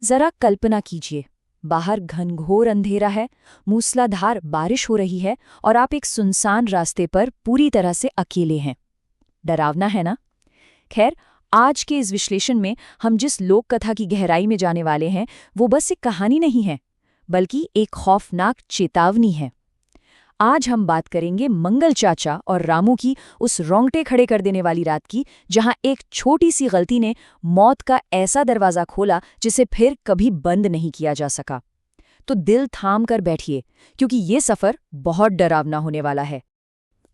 जरा कल्पना कीजिए, बाहर घनघोर अंधेरा है, मूसलाधार बारिश हो रही है और आप एक सुनसान रास्ते पर पूरी तरह से अकेले हैं। डरावना है ना? खैर, आज के इस विश्लेषण में हम जिस लोक कथा की गहराई में जाने वाले हैं, वो बस एक कहानी नहीं है, बल्कि एक खौफनाक चेतावनी है। आज हम बात करेंगे मंगल चाचा और रामू की उस रोंगटे खड़े कर देने वाली रात की, जहां एक छोटी सी गलती ने मौत का ऐसा दरवाजा खोला जिसे फिर कभी बंद नहीं किया जा सका। तो दिल थाम कर बैठिए, क्योंकि ये सफर बहुत डरावना होने वाला है।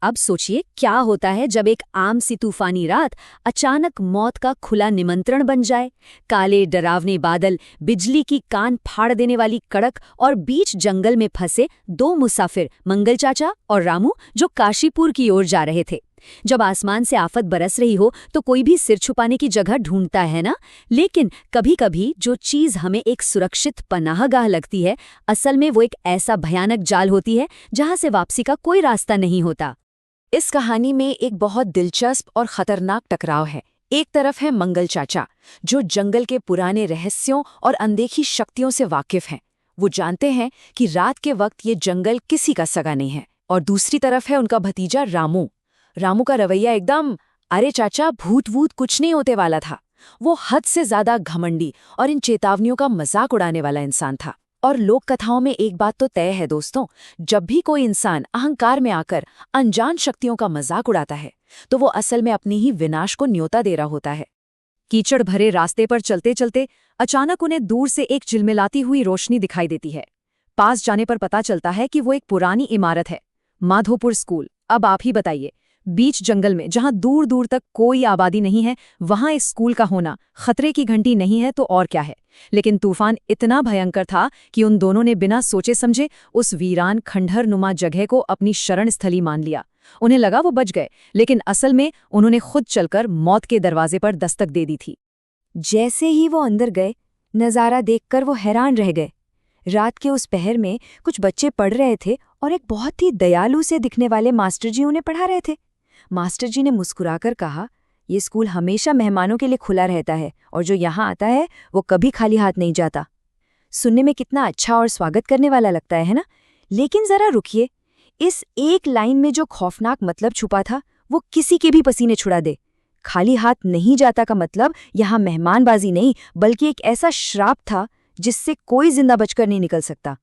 अब सोचिए क्या होता है जब एक आम सी तूफानी रात अचानक मौत का खुला निमंत्रण बन जाए। काले डरावने बादल, बिजली की कान फाड़ देने वाली कड़क और बीच जंगल में फंसे दो मुसाफिर मंगल चाचा और रामू जो काशीपुर की ओर जा रहे थे। जब आसमान से आफत बरस रही हो तो कोई भी सिर छुपाने की जगह ढूंढता है ना। लेकिन कभी कभी जो चीज हमें एक सुरक्षित पनाहगाह लगती है, असल में वो एक ऐसा भयानक जाल होती है जहां से वापसी का कोई रास्ता नहीं होता। इस कहानी में एक बहुत दिलचस्प और खतरनाक टकराव है। एक तरफ है मंगल चाचा, जो जंगल के पुराने रहस्यों और अनदेखी शक्तियों से वाकिफ हैं। वो जानते हैं कि रात के वक्त ये जंगल किसी का सगा नहीं है। और दूसरी तरफ है उनका भतीजा रामू। रामू का रवैया एकदम, अरे चाचा, भूत वूत कुछ नहीं होते वाला था। वो हद से ज्यादा घमंडी और इन चेतावनियों का मजाक उड़ाने वाला इंसान था। और लोक कथाओं में एक बात तो तय है दोस्तों, जब भी कोई इंसान अहंकार में आकर अनजान शक्तियों का मजाक उड़ाता है, तो वो असल में अपनी ही विनाश को न्योता दे रहा होता है। कीचड़ भरे रास्ते पर चलते चलते अचानक उन्हें दूर से एक चिलमिलाती हुई रोशनी दिखाई देती है। पास जाने पर पता चलता है कि वो एक पुरानी इमारत है, माधोपुर स्कूल। अब आप ही बताइए, बीच जंगल में जहां दूर दूर तक कोई आबादी नहीं है, वहां इस स्कूल का होना खतरे की घंटी नहीं है तो और क्या है। लेकिन तूफान इतना भयंकर था कि उन दोनों ने बिना सोचे समझे उस वीरान खंडहर नुमा जगह को अपनी शरण स्थली मान लिया। उन्हें लगा वो बच गए, लेकिन असल में उन्होंने खुद चलकर मौत के दरवाजे पर दस्तक दे दी थी। जैसे ही वो अंदर गए, नज़ारा देखकर वो हैरान रह गए। रात के उस पहर में कुछ बच्चे पढ़ रहे थे और एक बहुत ही दयालु से दिखने वाले मास्टर जी उन्हें पढ़ा रहे थे। मास्टर जी ने मुस्कुराकर कहा, ये स्कूल हमेशा मेहमानों के लिए खुला रहता है और जो यहाँ आता है वो कभी खाली हाथ नहीं जाता। सुनने में कितना अच्छा और स्वागत करने वाला लगता है ना? लेकिन जरा रुकिए, इस एक लाइन में जो खौफनाक मतलब छुपा था वो किसी के भी पसीने छुड़ा दे। खाली हाथ नहीं जाता का मतलब यहाँ मेहमानबाजी नहीं, बल्कि एक ऐसा श्राप था जिससे कोई जिंदा बचकर नहीं निकल सकता।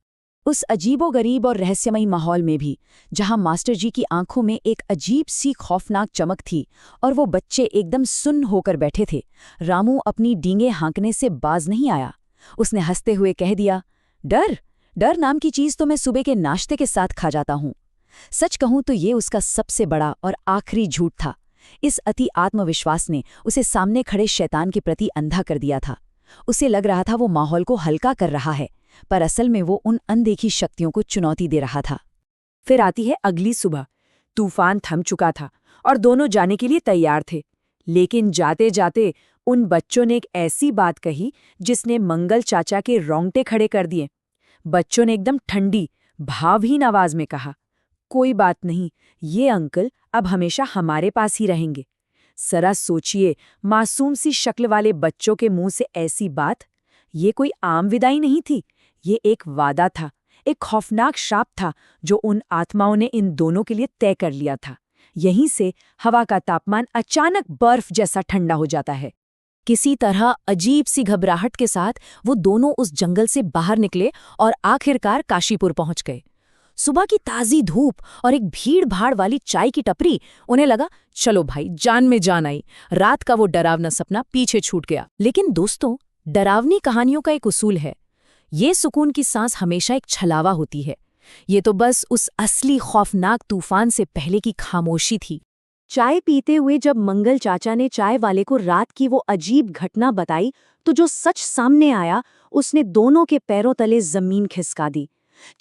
उस अजीबोगरीब और रहस्यमयी माहौल में भी, जहां मास्टर जी की आंखों में एक अजीब सी खौफनाक चमक थी और वो बच्चे एकदम सुन्न होकर बैठे थे, रामू अपनी डींगे हाँकने से बाज नहीं आया। उसने हंसते हुए कह दिया, डर डर नाम की चीज तो मैं सुबह के नाश्ते के साथ खा जाता हूँ। सच कहूं तो ये उसका सबसे बड़ा और आखिरी झूठ था। इस अति आत्मविश्वास ने उसे सामने खड़े शैतान के प्रति अंधा कर दिया था। उसे लग रहा था वो माहौल को हल्का कर रहा है, पर असल में वो उन अनदेखी शक्तियों को चुनौती दे रहा था। फिर आती है अगली सुबह। तूफान थम चुका था और दोनों जाने के लिए तैयार थे। लेकिन जाते जाते उन बच्चों ने एक ऐसी बात कही जिसने मंगल चाचा के रोंगटे खड़े कर दिए। बच्चों ने एकदम ठंडी, भावहीन आवाज में कहा, कोई बात नहीं, ये अंकल अब हमेशा हमारे पास ही रहेंगे। जरा सोचिए, मासूम सी शक्ल वाले बच्चों के मुंह से ऐसी बात। ये कोई आम विदाई नहीं थी, ये एक वादा था, एक खौफनाक श्राप था जो उन आत्माओं ने इन दोनों के लिए तय कर लिया था। यहीं से हवा का तापमान अचानक बर्फ जैसा ठंडा हो जाता है। किसी तरह अजीब सी घबराहट के साथ वो दोनों उस जंगल से बाहर निकले और आखिरकार काशीपुर पहुंच गए। सुबह की ताज़ी धूप और एक भीड़ भाड़ वाली चाय की टपरी, उन्हें लगा चलो भाई, जान में जान आई। रात का वो डरावना सपना पीछे छूट गया। लेकिन दोस्तों, डरावनी कहानियों का एक उसूल है, ये सुकून की सांस हमेशा एक छलावा होती है। ये तो बस उस असली खौफनाक तूफान से पहले की खामोशी थी। चाय पीते हुए जब मंगल चाचा ने चाय वाले को रात की वो अजीब घटना बताई, तो जो सच सामने आया उसने दोनों के पैरों तले जमीन खिसका दी।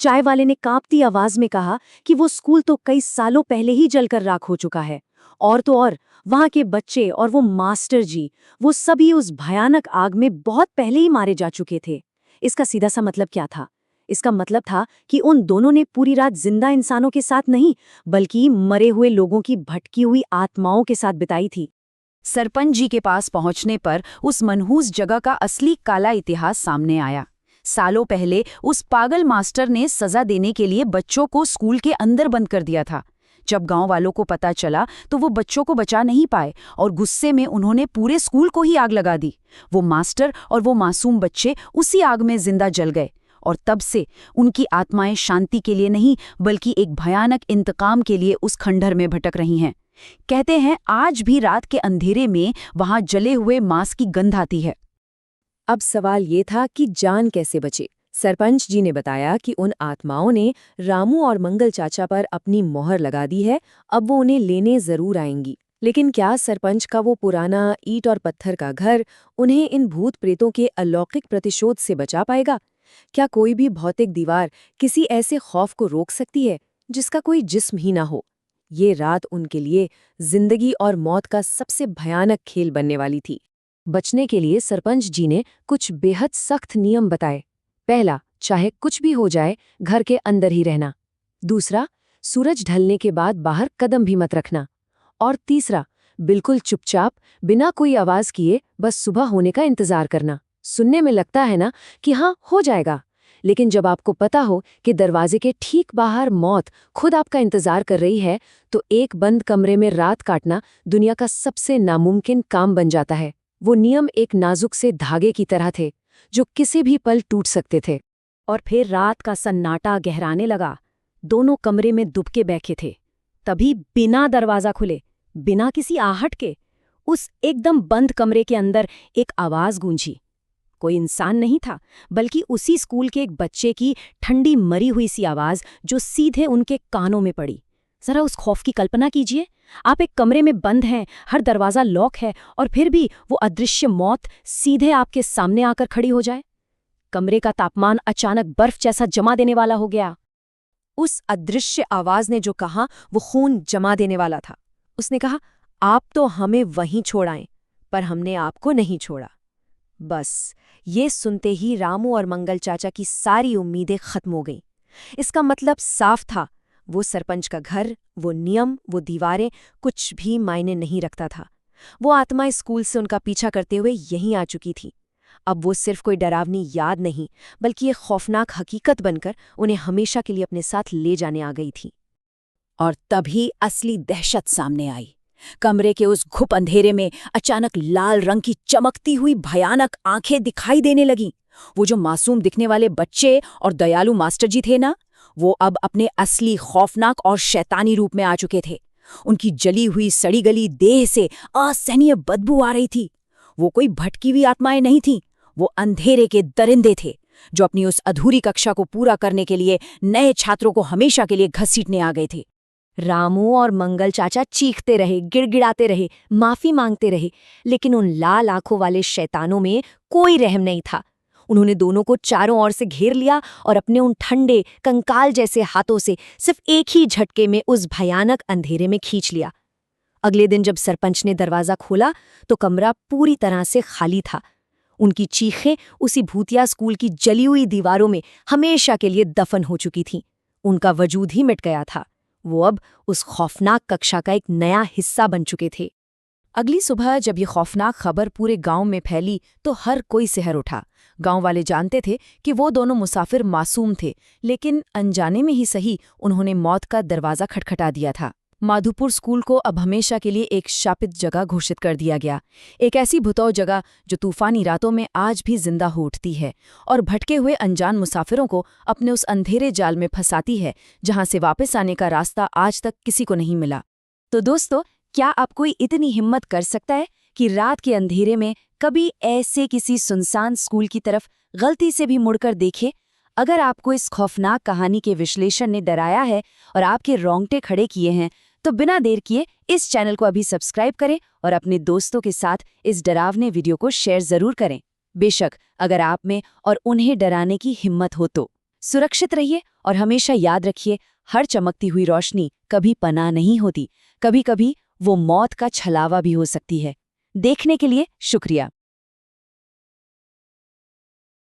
चाय वाले ने कांपती आवाज में कहा कि वो स्कूल तो कई सालों पहले ही जलकर राख हो चुका है, और तो और वहां के बच्चे और वो मास्टर जी, वो सभी उस भयानक आग में बहुत पहले ही मारे जा चुके थे। इसका सीधा सा मतलब क्या था? इसका मतलब था कि उन दोनों ने पूरी रात जिंदा इंसानों के साथ नहीं, बल्कि मरे हुए लोगों की भटकी हुई आत्माओं के साथ बिताई थी। सरपंच जी के पास पहुंचने पर उस मनहूस जगह का असली काला इतिहास सामने आया। सालों पहले उस पागल मास्टर ने सजा देने के लिए बच्चों को स्कूल के अंदर बंद कर दिया था। जब गांव वालों को पता चला तो वो बच्चों को बचा नहीं पाए और गुस्से में उन्होंने पूरे स्कूल को ही आग लगा दी। वो मास्टर और वो मासूम बच्चे उसी आग में जिंदा जल गए और तब से उनकी आत्माएं शांति के लिए नहीं बल्कि एक भयानक इंतकाम के लिए उस खंडहर में भटक रही हैं। कहते हैं आज भी रात के अंधेरे में वहां जले हुए मांस की गंध आती है। अब सवाल ये था कि जान कैसे बचे। सरपंच जी ने बताया कि उन आत्माओं ने रामू और मंगल चाचा पर अपनी मोहर लगा दी है, अब वो उन्हें लेने जरूर आएंगी। लेकिन क्या सरपंच का वो पुराना ईंट और पत्थर का घर उन्हें इन भूत प्रेतों के अलौकिक प्रतिशोध से बचा पाएगा? क्या कोई भी भौतिक दीवार किसी ऐसे खौफ को रोक सकती है जिसका कोई जिस्म ही ना हो? ये रात उनके लिए जिंदगी और मौत का सबसे भयानक खेल बनने वाली थी। बचने के लिए सरपंच जी ने कुछ बेहद सख्त नियम बताए। पहला, चाहे कुछ भी हो जाए घर के अंदर ही रहना। दूसरा, सूरज ढलने के बाद बाहर कदम भी मत रखना। और तीसरा, बिल्कुल चुपचाप बिना कोई आवाज किए बस सुबह होने का इंतजार करना। सुनने में लगता है ना कि हाँ हो जाएगा, लेकिन जब आपको पता हो कि दरवाजे के ठीक बाहर मौत खुद आपका इंतजार कर रही है, तो एक बंद कमरे में रात काटना दुनिया का सबसे नामुमकिन काम बन जाता है। वो नियम एक नाजुक से धागे की तरह थे जो किसी भी पल टूट सकते थे। और फिर रात का सन्नाटा गहराने लगा। दोनों कमरे में दुबके बैठे थे। तभी बिना दरवाजा खुले, बिना किसी आहट के, उस एकदम बंद कमरे के अंदर एक आवाज गूंजी। कोई इंसान नहीं था, बल्कि उसी स्कूल के एक बच्चे की ठंडी मरी हुई सी आवाज जो सीधे उनके कानों में पड़ी। जरा उस खौफ की कल्पना कीजिए। आप एक कमरे में बंद हैं, हर दरवाजा लॉक है, और फिर भी वो अदृश्य मौत सीधे आपके सामने आकर खड़ी हो जाए। कमरे का तापमान अचानक बर्फ जैसा जमा देने वाला हो गया। उस अदृश्य आवाज ने जो कहा वो खून जमा देने वाला था। उसने कहा, आप तो हमें वहीं छोड़ाएं, पर हमने आपको नहीं छोड़ा। बस ये सुनते ही रामू और मंगल चाचा की सारी उम्मीदें खत्म हो गईं। इसका मतलब साफ था, वो सरपंच का घर, वो नियम, वो दीवारें कुछ भी मायने नहीं रखता था। वो आत्मा स्कूल से उनका पीछा करते हुए यहीं आ चुकी थी। अब वो सिर्फ कोई डरावनी याद नहीं, बल्कि एक खौफनाक हकीकत बनकर उन्हें हमेशा के लिए अपने साथ ले जाने आ गई थी। और तभी असली दहशत सामने आई। कमरे के उस घुप अंधेरे में अचानक लाल रंग की चमकती हुई भयानक आंखें दिखाई देने लगीं। वो जो मासूम दिखने वाले बच्चे और दयालु मास्टर जी थे ना, वो अब अपने असली खौफनाक और शैतानी रूप में आ चुके थे। उनकी जली हुई सड़ी गली देह से असहनीय बदबू आ रही थी। वो कोई भटकी हुई आत्माएं नहीं थीं, वो अंधेरे के दरिंदे थे जो अपनी उस अधूरी कक्षा को पूरा करने के लिए नए छात्रों को हमेशा के लिए घसीटने आ गए थे। रामू और मंगल चाचा चीखते रहे, गिड़गिड़ाते रहे, माफी मांगते रहे, लेकिन उन लाल आंखों वाले शैतानों में कोई रहम नहीं था। उन्होंने दोनों को चारों ओर से घेर लिया और अपने उन ठंडे कंकाल जैसे हाथों से सिर्फ एक ही झटके में उस भयानक अंधेरे में खींच लिया। अगले दिन जब सरपंच ने दरवाजा खोला तो कमरा पूरी तरह से खाली था। उनकी चीखें उसी भूतिया स्कूल की जली हुई दीवारों में हमेशा के लिए दफन हो चुकी थीं। उनका वजूद ही मिट गया था। वो अब उस खौफनाक कक्षा का एक नया हिस्सा बन चुके थे। अगली सुबह जब ये खौफनाक खबर पूरे गांव में फैली तो हर कोई सिहर उठा। गांव वाले जानते थे कि वो दोनों मुसाफिर मासूम थे, लेकिन अनजाने में ही सही उन्होंने मौत का दरवाज़ा खटखटा दिया था। माधुपुर स्कूल को अब हमेशा के लिए एक शापित जगह घोषित कर दिया गया, एक ऐसी भुतौ जगह जो तूफानी रातों में आज भी जिंदा हो उठती है और भटके हुए अनजान मुसाफिरों को अपने उस अंधेरे जाल में फंसाती है जहां से वापस आने का रास्ता आज तक किसी को नहीं मिला। तो दोस्तों, क्या आप कोई इतनी हिम्मत कर सकता है कि रात के अंधेरे में कभी ऐसे किसी सुनसान स्कूल की तरफ गलती से भी मुड़कर देखे? अगर आपको इस खौफनाक कहानी के विश्लेषण ने डराया है और आपके रोंगटे खड़े किए हैं, तो बिना देर किए इस चैनल को अभी सब्सक्राइब करें और अपने दोस्तों के साथ इस डरावने वीडियो को शेयर जरूर करें। बेशक अगर आप में और उन्हें डराने की हिम्मत हो तो। सुरक्षित रहिए और हमेशा याद रखिए, हर चमकती हुई रोशनी कभी पनाह नहीं होती, कभी कभी वो मौत का छलावा भी हो सकती है। देखने के लिए शुक्रिया।